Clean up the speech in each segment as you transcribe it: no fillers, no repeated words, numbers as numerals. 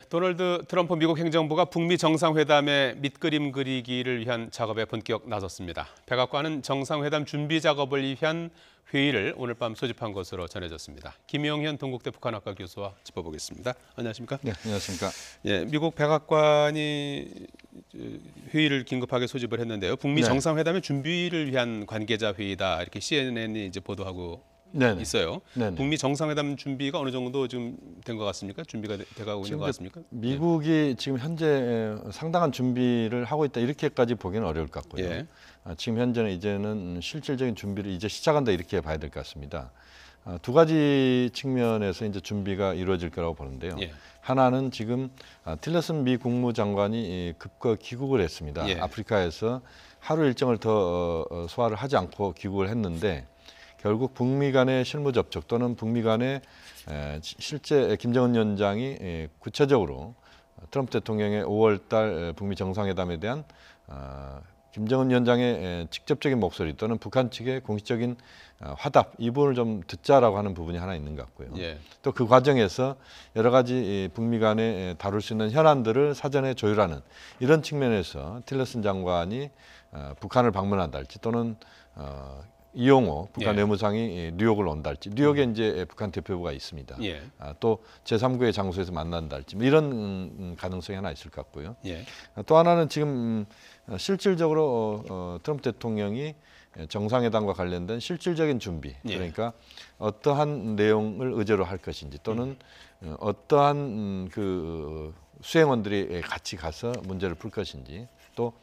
도널드 트럼프 미국 행정부가 북미 정상회담의 밑그림 그리기를 위한 작업에 본격 나섰습니다. 백악관은 정상회담 준비 작업을 위한 회의를 오늘 밤 소집한 것으로 전해졌습니다. 김영현 동국대 북한학과 교수와 짚어보겠습니다. 안녕하십니까? 네, 안녕하십니까? 예, 미국 백악관이 회의를 긴급하게 소집을 했는데요. 북미 네. 정상회담의 준비를 위한 관계자 회의다 이렇게 CNN이 이제 보도하고 네네. 있어요. 네네. 북미 정상회담 준비가 어느 정도 지금 된 것 같습니까? 준비가 돼가고 있는 것 같습니까? 미국이 지금 현재 상당한 준비를 하고 있다 이렇게까지 보기는 어려울 것 같고요. 예. 지금 현재는 이제는 실질적인 준비를 이제 시작한다 이렇게 봐야 될 것 같습니다. 두 가지 측면에서 이제 준비가 이루어질 거라고 보는데요. 예. 하나는 지금 틸러슨 미 국무장관이 급거 귀국을 했습니다. 예. 아프리카에서 하루 일정을 더 소화를 하지 않고 귀국을 했는데 결국 북미 간의 실무 접촉 또는 북미 간의 실제 김정은 위원장이 구체적으로 트럼프 대통령의 5월 달 북미 정상회담에 대한 김정은 위원장의 직접적인 목소리 또는 북한 측의 공식적인 화답 이 부분을 좀 듣자라고 하는 부분이 하나 있는 것 같고요. 예. 또 그 과정에서 여러 가지 북미 간에 다룰 수 있는 현안들을 사전에 조율하는 이런 측면에서 틸러슨 장관이 북한을 방문한다 할지 또는 이용호 북한 예. 외무상이 뉴욕을 온다 할지 뉴욕에 이제 북한 대표부가 있습니다. 예. 또 제3국의 장소에서 만난다 할지 뭐 이런 가능성이 하나 있을 것 같고요. 예. 또 하나는 지금 실질적으로 트럼프 대통령이 정상회담과 관련된 실질적인 준비 예. 그러니까 어떠한 내용을 의제로 할 것인지 또는 어떠한 그 수행원들이 같이 가서 문제를 풀 것인지 또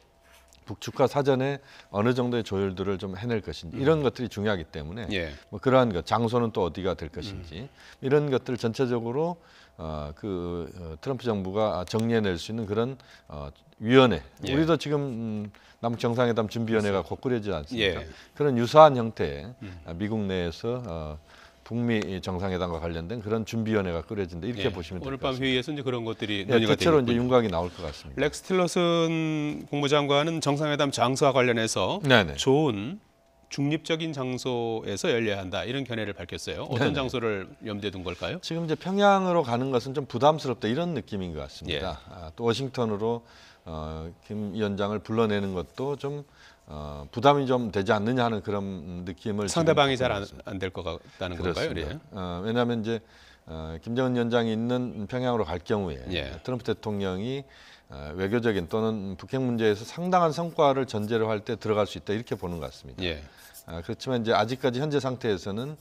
북측과 사전에 어느 정도의 조율들을 좀 해낼 것인지 이런 것들이 중요하기 때문에 예. 뭐 그러한 것 장소는 또 어디가 될 것인지 이런 것들을 전체적으로 트럼프 정부가 정리해낼 수 있는 그런 위원회 예. 우리도 지금 남북 정상회담 준비위원회가 곧 꾸려지지 않습니까? 예. 그런 유사한 형태의 미국 내에서 북미 정상회담과 관련된 그런 준비위원회가 꾸려진다 이렇게 예. 보시면 될 오늘 것 밤 같습니다. 회의에서 이제 그런 것들이 예, 논의가 대체로 되겠군요. 이제 윤곽이 나올 것 같습니다. 렉스 틸러슨 국무장관은 정상회담 장소와 관련해서 네네. 좋은 중립적인 장소에서 열려야 한다 이런 견해를 밝혔어요. 어떤 네네. 장소를 염두에 둔 걸까요? 지금 이제 평양으로 가는 것은 좀 부담스럽다 이런 느낌인 것 같습니다. 예. 또 워싱턴으로 김 위원장을 불러내는 것도 좀 부담이 좀 되지 않느냐 하는 그런 느낌을 상대방이 지금 잘 갖고 안 될 것 같다는 그렇습니다. 건가요? 왜냐하면 이제 김정은 위원장이 있는 평양으로 갈 경우에 예. 트럼프 대통령이 외교적인 또는 북핵 문제에서 상당한 성과를 전제로 할 때 들어갈 수 있다 이렇게 보는 것 같습니다. 예. 그렇지만 이제 아직까지 현재 상태에서는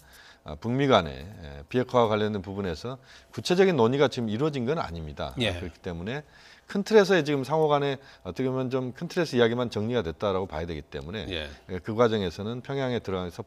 북미 간의 비핵화와 관련된 부분에서 구체적인 논의가 지금 이루어진 건 아닙니다. 예. 그렇기 때문에 큰 틀에서의 지금 상호간에 어떻게 보면 좀 큰 틀에서 이야기만 정리가 됐다라고 봐야 되기 때문에 예. 그 과정에서는 평양에 들어가서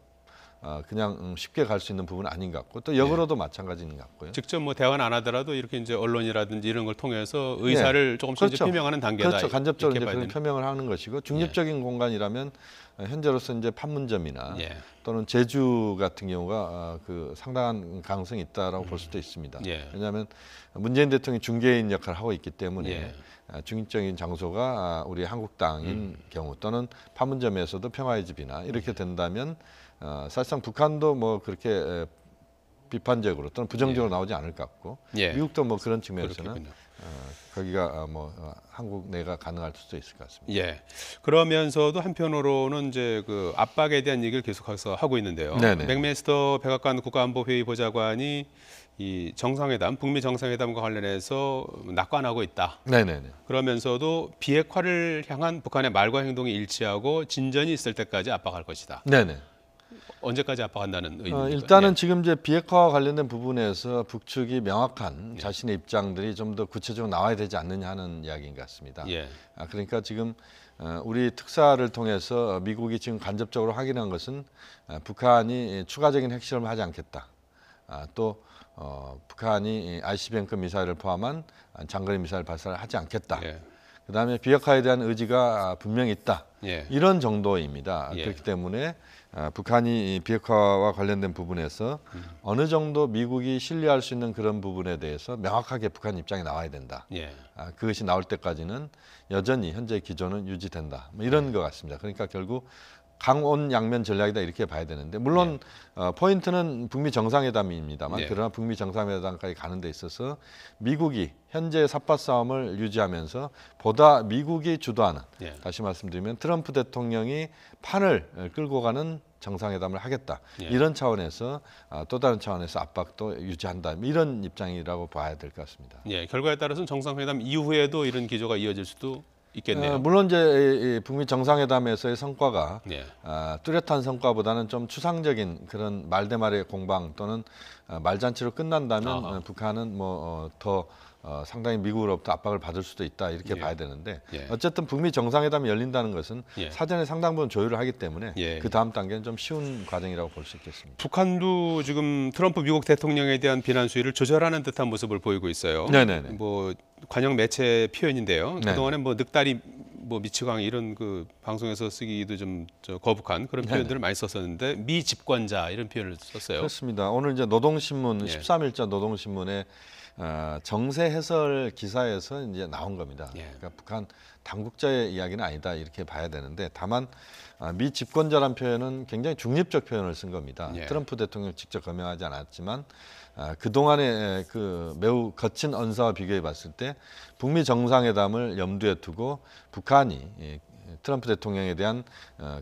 그냥 쉽게 갈 수 있는 부분은 아닌 것 같고 또 역으로도 마찬가지인 것 같고요. 직접 뭐 대화는 안 하더라도 이렇게 이제 언론이라든지 이런 걸 통해서 의사를 조금씩 그렇죠. 이제 표명하는 단계다. 그렇죠. 간접적으로 이렇게 이제 봐야 그런 되는- 표명을 하는 것이고 중립적인 공간이라면 현재로서 이제 판문점이나 예. 또는 제주 같은 경우가 그 상당한 가능성이 있다라고 볼 수도 있습니다. 예. 왜냐하면 문재인 대통령이 중개인 역할을 하고 있기 때문에 예. 중립적인 장소가 우리 한국 땅인 경우 또는 판문점에서도 평화의 집이나 이렇게 된다면 사실상 북한도 뭐 그렇게 비판적으로 또는 부정적으로 나오지 않을 것 같고 예. 미국도 뭐 그런 측면에서는 그렇겠군요. 거기가 한국 내가 가능할 수도 있을 것 같습니다. 예. 그러면서도 한편으로는 이제 그 압박에 대한 얘기를 계속해서 하고 있는데요. 네네. 맥메스터 백악관 국가안보회의 보좌관이 이 정상회담, 북미 정상회담과 관련해서 낙관하고 있다. 네네네. 그러면서도 비핵화를 향한 북한의 말과 행동이 일치하고 진전이 있을 때까지 압박할 것이다. 네네. 언제까지 압박한다는 의미입니까? 일단은 지금 이제 비핵화와 관련된 부분에서 북측이 명확한 자신의 입장들이 좀 더 구체적으로 나와야 되지 않느냐 하는 이야기인 것 같습니다. 예. 그러니까 지금 우리 특사를 통해서 미국이 지금 간접적으로 확인한 것은 북한이 추가적인 핵실험을 하지 않겠다. 또 북한이 ICBM급 미사일을 포함한 장거리 미사일 발사를 하지 않겠다. 예. 그다음에 비핵화에 대한 의지가 분명히 있다. 예. 이런 정도입니다. 예. 그렇기 때문에 북한이 비핵화와 관련된 부분에서 어느 정도 미국이 신뢰할 수 있는 그런 부분에 대해서 명확하게 북한 입장이 나와야 된다. 예. 그것이 나올 때까지는 여전히 현재 기조는 유지된다. 뭐 이런 것 같습니다. 그러니까 결국 강온양면 전략이다 이렇게 봐야 되는데 물론 포인트는 북미 정상회담입니다만 네. 그러나 북미 정상회담까지 가는 데 있어서 미국이 현재 삿바 싸움을 유지하면서 보다 미국이 주도하는 네. 다시 말씀드리면 트럼프 대통령이 판을 끌고 가는 정상회담을 하겠다. 예. 이런 차원에서 또 다른 차원에서 압박도 유지한다. 이런 입장이라고 봐야 될 것 같습니다. 예, 결과에 따라서는 정상회담 이후에도 이런 기조가 이어질 수도 있겠네요. 물론 이제 이 북미 정상회담에서의 성과가 예. 뚜렷한 성과보다는 좀 추상적인 그런 말대말의 공방 또는 말잔치로 끝난다면 북한은 더 상당히 미국으로부터 압박을 받을 수도 있다 이렇게 예. 봐야 되는데 예. 어쨌든 북미 정상회담이 열린다는 것은 예. 사전에 상당 부분 조율을 하기 때문에 예. 그 다음 단계는 좀 쉬운 과정이라고 볼 수 있겠습니다. 북한도 지금 트럼프 미국 대통령에 대한 비난 수위를 조절하는 듯한 모습을 보이고 있어요. 네네네. 뭐 관영 매체 표현인데요. 네. 그동안에 뭐 늑다리 뭐 미치광이 이런 그 방송에서 쓰기도 좀 거북한 그런 표현들을 많이 썼었는데 미 집권자 이런 표현을 썼어요. 그렇습니다. 오늘 이제 노동신문 예. 13일자 노동신문에 정세 해설 기사에서 이제 나온 겁니다. 예. 그러니까 북한 당국자의 이야기는 아니다 이렇게 봐야 되는데 다만 미 집권자란 표현은 굉장히 중립적 표현을 쓴 겁니다. 예. 트럼프 대통령 직접 거명하지 않았지만 그 동안의 그 매우 거친 언사와 비교해 봤을 때 북미 정상회담을 염두에 두고 북한이 트럼프 대통령에 대한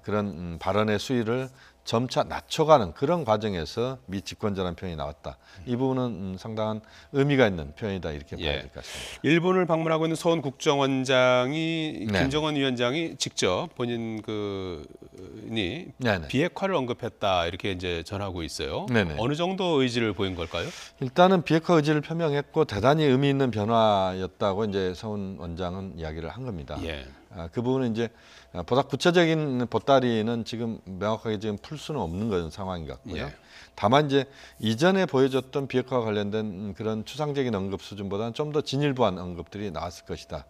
그런 발언의 수위를 점차 낮춰가는 그런 과정에서 미 집권자라는 표현이 나왔다. 이 부분은 상당한 의미가 있는 표현이다 이렇게 봐야 될 것 같습니다. 일본을 방문하고 있는 서훈 국정원장이 네. 김정은 위원장이 직접 본인 그니 네네. 비핵화를 언급했다 이렇게 이제 전하고 있어요. 네네. 어느 정도 의지를 보인 걸까요? 일단은 비핵화 의지를 표명했고 대단히 의미 있는 변화였다고 이제 서훈 원장은 이야기를 한 겁니다. 예. 그 부분은 이제 보다 구체적인 보따리는 지금 명확하게 지금 풀 수는 없는 그런 상황인 것 같고요. 예. 다만 이제 이전에 보여줬던 비핵화와 관련된 그런 추상적인 언급 수준보다는 좀 더 진일보한 언급들이 나왔을 것이다.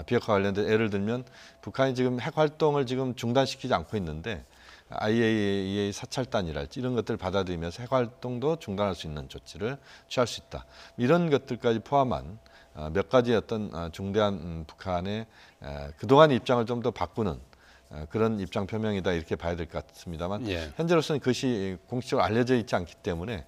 비핵화 관련된 예를 들면 북한이 지금 핵 활동을 지금 중단시키지 않고 있는데 IAEA 사찰단이랄지 이런 것들을 받아들이면서 핵 활동도 중단할 수 있는 조치를 취할 수 있다. 이런 것들까지 포함한 몇 가지 어떤 중대한 북한의 그동안 입장을 좀 더 바꾸는 그런 입장 표명이다 이렇게 봐야 될 것 같습니다만 예. 현재로서는 그것이 공식적으로 알려져 있지 않기 때문에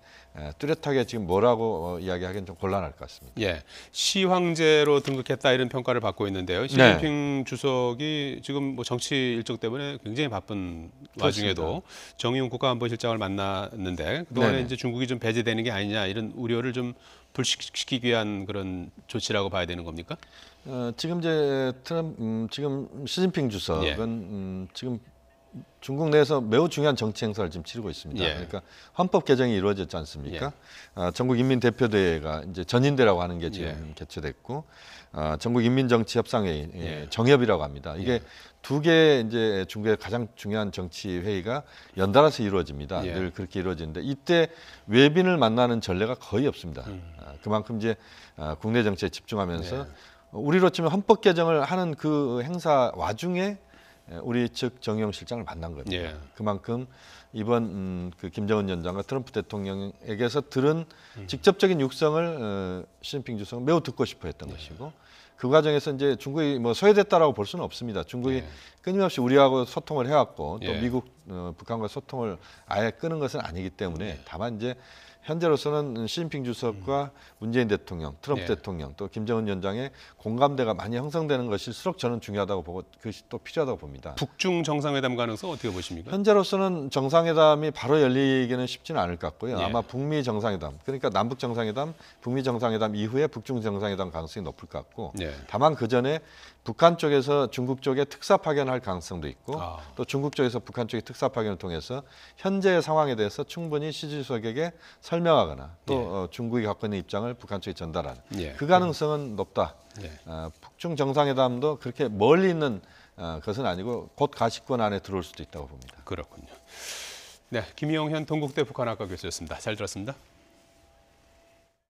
뚜렷하게 지금 뭐라고 이야기하기는 좀 곤란할 것 같습니다. 예, 시황제로 등극했다 이런 평가를 받고 있는데요. 시진핑 주석이 지금 뭐 정치 일정 때문에 굉장히 바쁜 와중에도 정의용 국가안보실장을 만났는데 그동안에 네네. 이제 중국이 좀 배제되는 게 아니냐 이런 우려를 좀 불식시키기 위한 그런 조치라고 봐야 되는 겁니까? 지금 이제 지금 시진핑 주석은 예. 지금 중국 내에서 매우 중요한 정치 행사를 지금 치르고 있습니다. 예. 그러니까 헌법 개정이 이루어졌지 않습니까? 전국인민대표대회가 이제 전인대라고 하는 게 지금 개최됐고 전국인민정치협상회의 예. 정협이라고 합니다. 이게 두 개 이제 중국의 가장 중요한 정치 회의가 연달아서 이루어집니다. 예. 늘 그렇게 이루어지는데 이때 외빈을 만나는 전례가 거의 없습니다. 그만큼 이제 국내 정치에 집중하면서 우리로 치면 헌법 개정을 하는 그 행사 와중에 우리 측 정의용 실장을 만난 겁니다. 예. 그만큼 이번 그 김정은 위원장과 트럼프 대통령에게서 들은 직접적인 육성을 시진핑 주석은 매우 듣고 싶어했던 것이고 그 과정에서 이제 중국이 뭐 소외됐다라고 볼 수는 없습니다. 중국이 끊임없이 우리하고 소통을 해왔고 또 미국, 북한과 소통을 아예 끊은 것은 아니기 때문에 다만 이제 현재로서는 시진핑 주석과 문재인 대통령, 트럼프 대통령, 또 김정은 위원장의 공감대가 많이 형성되는 것일수록 저는 중요하다고 보고 그것이 또 필요하다고 봅니다. 북중 정상회담 가능성 어떻게 보십니까? 현재로서는 정상회담이 바로 열리기는 쉽지는 않을 것 같고요. 예. 아마 북미 정상회담, 그러니까 남북 정상회담, 북미 정상회담 이후에 북중 정상회담 가능성이 높을 것 같고 다만 그 전에 북한 쪽에서 중국 쪽에 특사 파견할 가능성도 있고 또 중국 쪽에서 북한 쪽에 특사 파견을 통해서 현재의 상황에 대해서 충분히 시 주석에게 설명하거나 또 중국이 갖고 있는 입장을 북한 쪽에 전달하는 그 가능성은 높다. 북중 정상회담도 그렇게 멀리 있는 것은 아니고 곧 가시권 안에 들어올 수도 있다고 봅니다. 그렇군요. 네, 김희영 현 동국대 북한학과 교수였습니다. 잘 들었습니다.